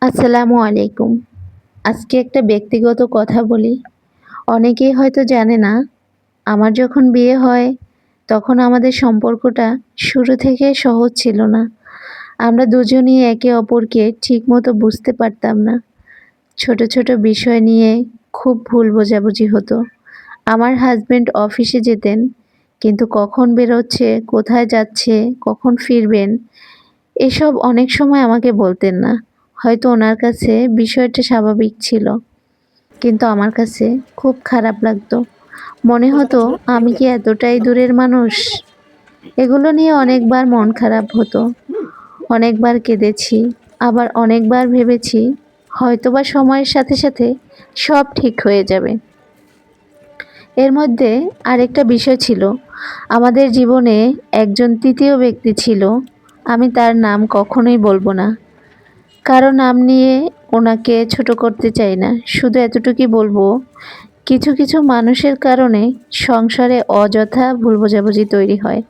আসসালামু আলাইকুম। আজকে একটা ব্যক্তিগত কথা বলি। অনেকেই হয়তো জানে না, আমার যখন বিয়ে হয়, তখন আমাদের সম্পর্কটা শুরু থেকে সহজ ছিল না। আমরা দুজনই একে অপরকে ঠিকমতো বুঝতে পারতাম না। ছোট, ছোট বিষয় নিয়ে খুব ভুল বোঝাবুঝি হতো। আমার হাসব্যান্ড অফিসে যেতেন, কিন্তু কখন বেরোচ্ছে, কোথায় যাচ্ছে, কখন ফিরবেন, এসব অনেক সময় আমাকে বলতেন না। হয়তো ওনার কাছে বিষয়টা স্বাভাবিক ছিল, কিন্তু আমার কাছে খুব খারাপ লাগতো। মনে হতো আমি কি এতটাই দূরের মানুষ? এগুলো নিয়ে অনেকবার মন খারাপ হতো, অনেকবার কেঁদেছি, আবার অনেকবার ভেবেছি হয়তোবা সময়ের সাথে সাথে সব ঠিক হয়ে যাবে। এর মধ্যে আরেকটা বিষয় ছিল, আমাদের জীবনে একজন তৃতীয় ব্যক্তি ছিল। আমি তার নাম কখনোই বলবো না। কারো নাম নিয়ে ওনাকে ছোট করতে চাই না। শুধু এতটুকুই বলবো, কিছু কিছু মানুষের কারণে সংসারে অযথা ভুল বোঝাবুঝি তৈরি হয়।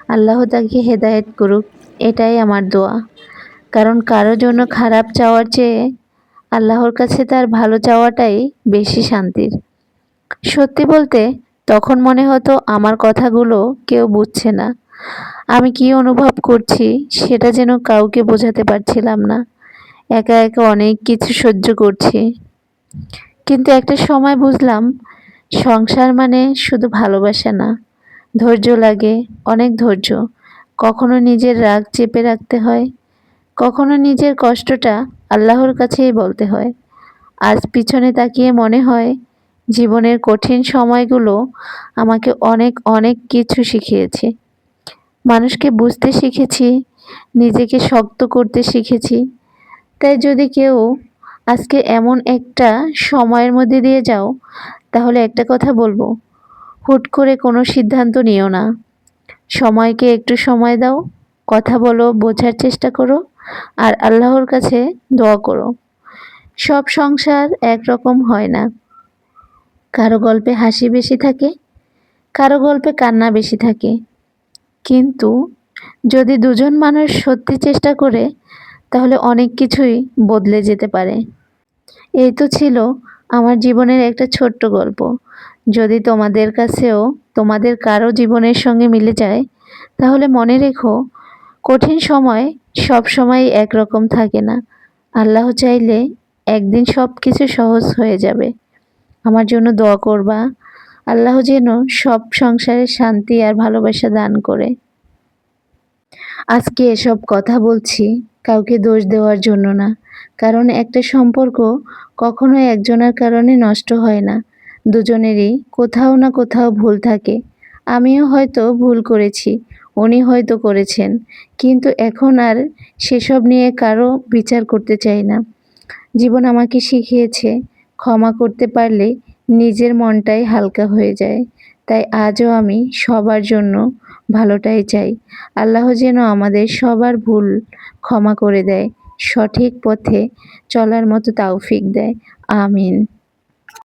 আল্লাহ তাকে হেদায়েত করুক, এটাই আমার দোয়া। কারণ কারো জন্য খারাপ চাওয়ার চেয়ে আল্লাহর কাছে তার ভালো চাওয়াটাই বেশি শান্তির। সত্যি বলতে, তখন মনে হতো আমার কথাগুলো কেউ বুঝছে না। আমি কি অনুভব করছি সেটা যেন কাউকে বোঝাতে পারছিলাম না। একা একা অনেক কিছু সহ্য করছি। কিন্তু একটা সময় বুঝলাম, সংসার মানে শুধু ভালোবাসা না, ধৈর্য লাগে, অনেক ধৈর্য। কখনো নিজের রাগ চেপে রাখতে হয়, কখনো নিজের কষ্টটা আল্লাহর কাছেই বলতে হয়। আজ পিছনে তাকিয়ে মনে হয়, জীবনের কঠিন সময়গুলো আমাকে অনেক অনেক কিছু শিখিয়েছে। মানুষকে বুঝতে শিখেছি, নিজেকে শক্ত করতে শিখেছি। তাই যদি কেউ আজকে এমন একটা সময়ের মধ্যে দিয়ে যাও, তাহলে একটা কথা বলবো, হুট করে কোনো সিদ্ধান্ত নিও না। সময়কে একটু সময় দাও, কথা বলো, বোঝার চেষ্টা করো, আর আল্লাহর কাছে দোয়া করো। সব সংসার একরকম হয় না। কারো গল্পে হাসি বেশি থাকে, কারো গল্পে কান্না বেশি থাকে। কিন্তু যদি দুজন মানুষ সত্যি চেষ্টা করে, তাহলে অনেক কিছুই বদলে যেতে পারে। এই তো ছিল আমার জীবনের একটা ছোট্ট গল্প। যদি তোমাদের কাছেও তোমাদের কারো জীবনের সঙ্গে মিলে যায়, তাহলে মনে রেখো, কঠিন সময় সব সময় একরকম থাকে না। আল্লাহ চাইলে একদিন সব কিছু সহজ হয়ে যাবে। আমার জন্য দোয়া করবা, আল্লাহ যেন সব সংসারে শান্তি আর ভালোবাসা দান করে। আজকে এসব কথা বলছি কাউকে দোষ দেওয়ার জন্য না। কারণ একটা সম্পর্ক কখনো একজনের কারণে নষ্ট হয় না। দুজনেরই কোথাও না কোথাও ভুল থাকে। আমিও হয়তো ভুল করেছি, উনি হয়তো করেছেন। কিন্তু এখন আর সেসব নিয়ে কারো বিচার করতে চাই না। জীবন আমাকে শিখিয়েছে, ক্ষমা করতে পারলে নিজের মনটাই হালকা হয়ে যায়। তাই আজও আমি সবার জন্য ভালোটাই চাই। আল্লাহ যেন আমাদের সবার ভুল ক্ষমা করে দেয়, সঠিক পথে চলার মতো তৌফিক দেয়। আমিন।